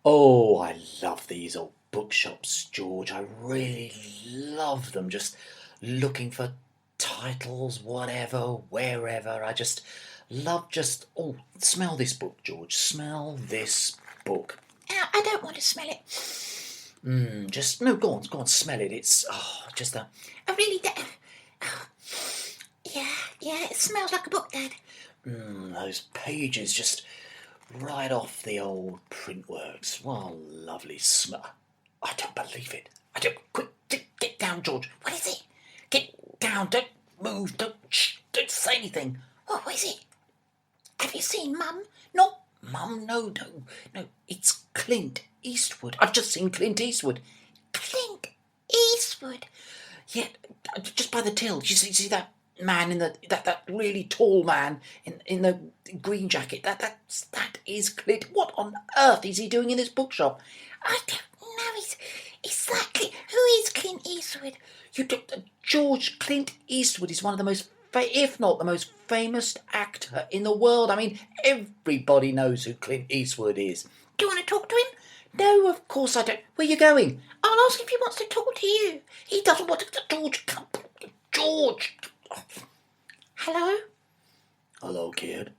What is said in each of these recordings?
Oh, I love these old bookshops, George. I really love them. Just looking for titles, whatever, wherever. I just love just. Oh, smell this book, George. Smell this book. I don't want to smell it. Just no. Go on. Smell it. It's just a. I really don't. Oh, yeah, it smells like a book, Dad. Those pages just right off the old print works. Well, lovely smell. I don't believe it. I don't. Quick, get down, George. What is it? Get down. Don't move. Don't say anything. What is it? Have you seen Mum? Not Mum. No. It's Clint Eastwood. I've just seen Clint Eastwood. Clint Eastwood? Yeah, just by the till. You see that man in that really tall man in the green jacket? That is Clint. What on earth is he doing in this bookshop? I don't know. Is that Clint? Who is Clint Eastwood? George, Clint Eastwood is one of the most, if not the most famous actor in the world. I mean, everybody knows who Clint Eastwood is. Do you want to talk to him? No, of course I don't. Where are you going? I'll ask if he wants to talk to you. He doesn't want to. George, come. George. Hello? Hello, kid.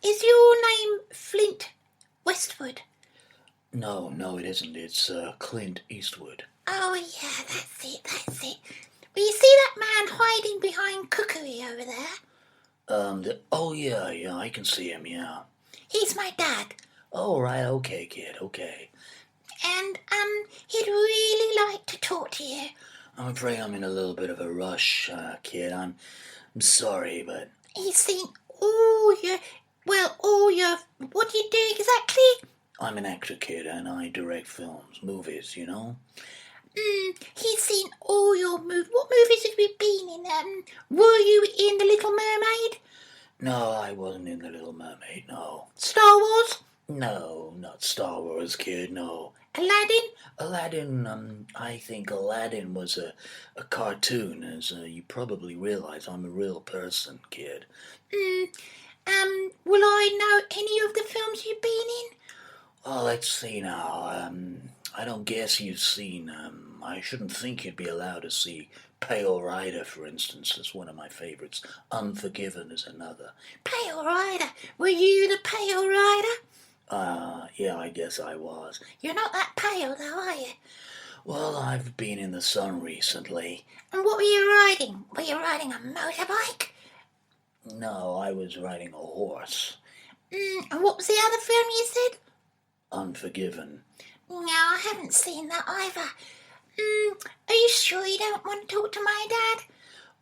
Is your name Flint Westwood? No, it isn't. It's Clint Eastwood. Oh, yeah, that's it. Well, you see that man hiding behind Cookery over there? Oh, yeah, I can see him, yeah. He's my dad. Oh, right, okay, kid, okay. And, he'd really like to talk to you. I'm afraid I'm in a little bit of a rush, kid. I'm sorry, but... He's seen all your... What do you do exactly? I'm an actor, kid, and I direct films, movies, you know? He's seen all your movies. What movies have you been in? Were you in The Little Mermaid? No, I wasn't in The Little Mermaid, no. Star Wars? No, not Star Wars, kid, no. Aladdin? I think Aladdin was a cartoon, as you probably realize I'm a real person, kid. Will I know any of the films you've been in? Oh, let's see now. I don't guess you've seen, I shouldn't think you'd be allowed to see Pale Rider, for instance. That's one of my favorites. Unforgiven is another. Pale Rider? Were you the Pale Rider? Yeah, I guess I was. You're not that pale, though, are you? Well, I've been in the sun recently. And what were you riding? Were you riding a motorbike? No, I was riding a horse. And what was the other film you said? Unforgiven. No, I haven't seen that either. Are you sure you don't want to talk to my dad?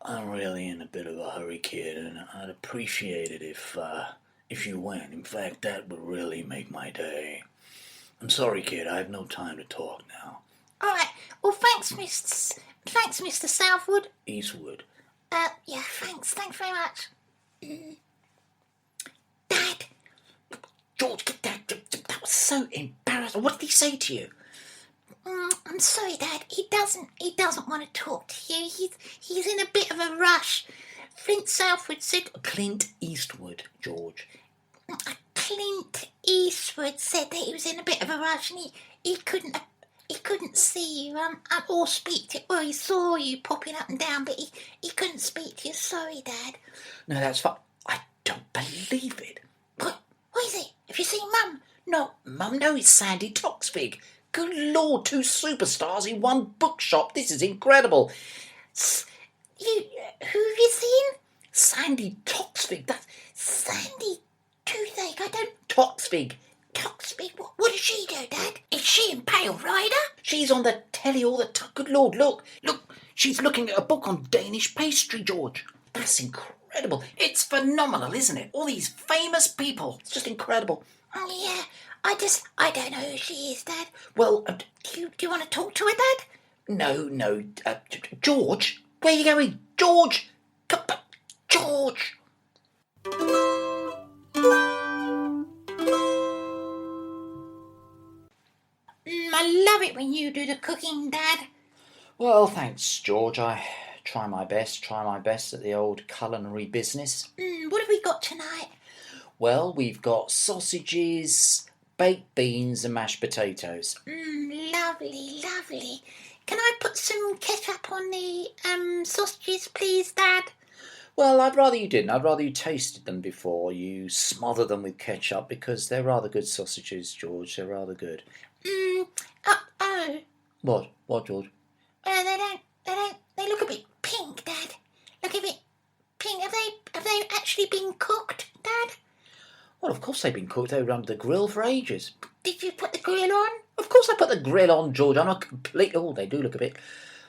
I'm really in a bit of a hurry, kid, and I'd appreciate it if you went. In fact, that would really make my day. I'm sorry, kid, I have no time to talk now. All right. Well, thanks, Mr. Southwood. Eastwood. Yeah, thanks. Thanks very much. Dad. George, get that. That was so embarrassing. What did he say to you? I'm sorry, Dad. He doesn't want to talk to you. He's in a bit of a rush. Flint Southwood said... Clint Eastwood, George. Clint Eastwood said that he was in a bit of a rush and he couldn't see you or speak to you. Well, he saw you popping up and down, but he couldn't speak to you. Sorry, Dad. No, that's fine. I don't believe it. What is it? Have you seen Mum? No, Mum, no, it's Sandy Toksvig. Good Lord, 2 superstars in one bookshop. This is incredible. Who have you seen? Sandy Toksvig. That's Sandy Toothache. I don't... Toksvig. Toksvig? What does she do, Dad? Is she in Pale Rider? She's on the telly all the time. Good Lord, look. She's looking at a book on Danish pastry, George. That's incredible. It's phenomenal, isn't it? All these famous people. It's just incredible. Yeah, I don't know who she is, Dad. Well, do you want to talk to her, Dad? No. George, where are you going? George! Come back. George! I love it when you do the cooking, Dad. Well, thanks, George. I try my best at the old culinary business. What have we got tonight? Well, we've got sausages, baked beans and mashed potatoes. Lovely, lovely. Can I put some ketchup on the sausages, please, Dad? Well, I'd rather you didn't. I'd rather you tasted them before you smother them with ketchup, because they're rather good sausages, George. They're rather good. Oh. What? What, George? They look a bit pink, Dad. Look a bit pink. Have they actually been cooked, Dad? Well, of course they've been cooked. They were under the grill for ages. Did you put the grill on? Of course I put the grill on, George. I'm not complete. Oh, they do look a bit.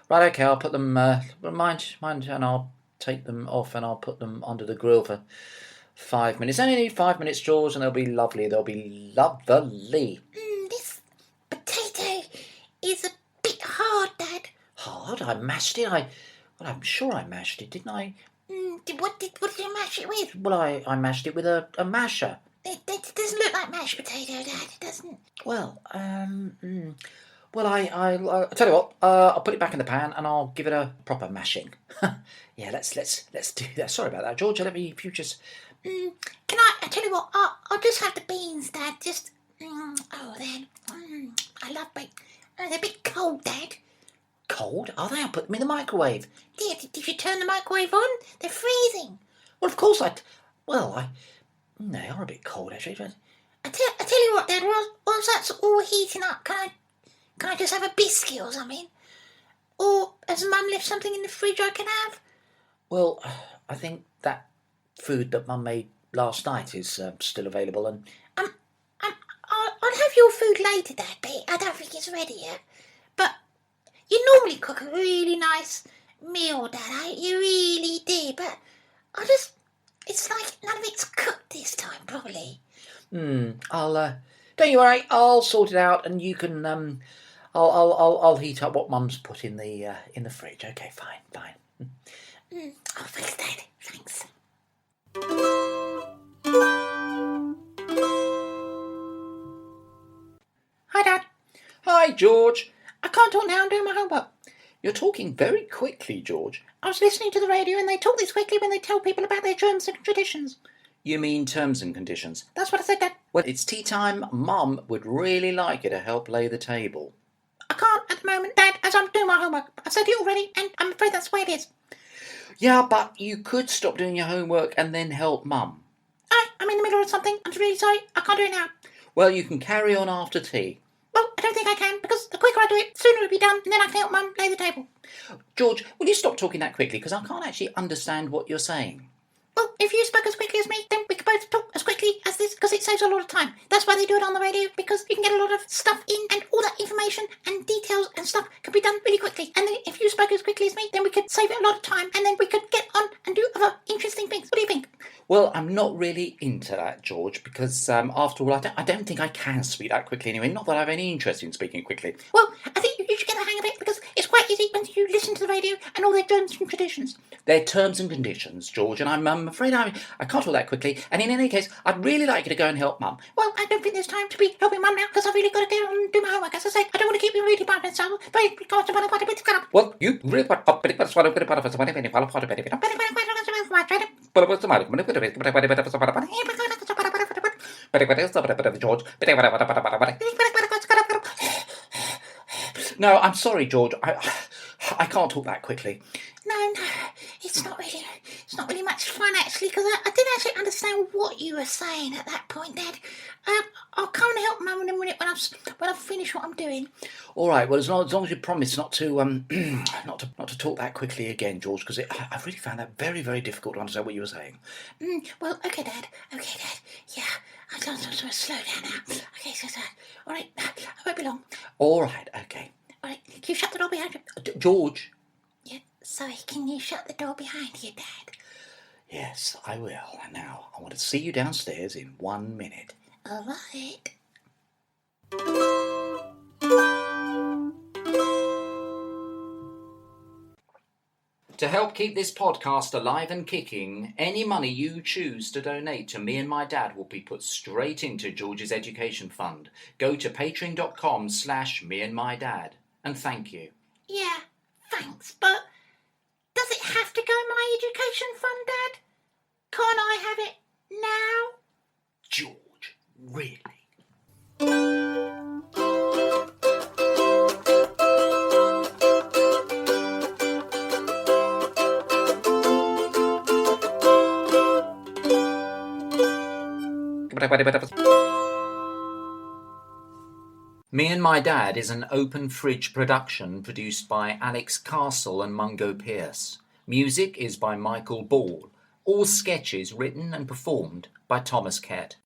Right, okay, I'll put them. Mind, and I'll take them off and I'll put them under the grill for 5 minutes. Only need 5 minutes, George, and they'll be lovely. They'll be lovely. This potato is a bit hard, Dad. Hard? I mashed it. I'm sure I mashed it, didn't I? What did you mash it with? Well, I mashed it with a masher. It doesn't look like mashed potato, Dad. It doesn't. Well, well, I'll tell you what. I'll put it back in the pan and I'll give it a proper mashing. Yeah, let's do that. Sorry about that, George. If you just. Can I tell you what? I'll just have the beans, Dad. Just. I love baked. They're a bit cold, Dad. Cold? Are they? I'll put them in the microwave. Yeah, did you turn the microwave on? They're freezing. Well, of course they are a bit cold, actually. But I tell you what, Dad. Once that's all heating up, can I just have a biscuit or something? Or has Mum left something in the fridge I can have? Well, I think that food that Mum made last night is still available, and I'll have your food later, Dad. But I don't think it's ready yet. But you normally cook a really nice meal, Dad. You really do. But it's like none of it's cooked this time properly. Don't you worry. I'll sort it out, and you can I'll heat up what Mum's put in the fridge. Okay, fine. Oh, thanks, Dad. Thanks. Hi, Dad. Hi, George. I can't talk now. I'm doing my homework. You're talking very quickly, George. I was listening to the radio and they talk this quickly when they tell people about their terms and traditions. You mean terms and conditions? That's what I said, Dad. Well, it's tea time. Mum would really like you to help lay the table. I can't at the moment, Dad, as I'm doing my homework. I've said it already, and I'm afraid that's the way it is. Yeah, but you could stop doing your homework and then help Mum. I'm in the middle of something. I'm really sorry. I can't do it now. Well, you can carry on after tea. Well, I don't think I can, because the quicker I do it, the sooner it'll be done, and then I can help Mum lay the table. George, will you stop talking that quickly, because I can't actually understand what you're saying. Well, if you spoke as quickly as me, then we could both talk as quickly as this, because it saves a lot of time. That's why they do it on the radio, because you can get a lot of stuff in, and all that information and details and stuff can be done really quickly. And then if you spoke as quickly as me, then we could save a lot of time, and then we could get on and do other interesting things. What do you think? Well, I'm not really into that, George, because after all, I don't think I can speak that quickly anyway. Not that I have any interest in speaking quickly. Well, I think you should get the hang of it, because it's quite easy when you listen to the radio and all their terms and traditions. They're terms and conditions, George, and I'm afraid I can't talk that quickly. And in any case, I'd really like you to go and help Mum. Well, I don't think there's time to be helping Mum now, because I've really got to go and do my homework. As I say, I don't want to keep you really bad and so Well, you really George. No, I'm sorry, George. I can't talk that quickly. No, it's not really much fun actually, because I didn't actually understand what you were saying at that point, Dad. I'll come and help Mum in a minute when I've finished what I'm doing. All right. Well, as long as you promise not to not to talk that quickly again, George, because I really found that very, very difficult to understand what you were saying. Well, okay, Dad. Yeah, I'm going to slow down now. Okay, so all right, I won't be long. All right. Okay. All right, can you shut the door behind you? George. Yeah, sorry, can you shut the door behind you, Dad? Yes, I will. Now, I want to see you downstairs in 1 minute. All right. To help keep this podcast alive and kicking, any money you choose to donate to me and my dad will be put straight into George's education fund. Go to patreon.com/meandmydad. And thank you. Yeah, thanks, but does it have to go in my education fund, Dad? Can't I have it now? George, really? Me and My Dad is an open fridge production produced by Alex Castle and Mungo Pierce. Music is by Michael Ball. All sketches written and performed by Thomas Kett.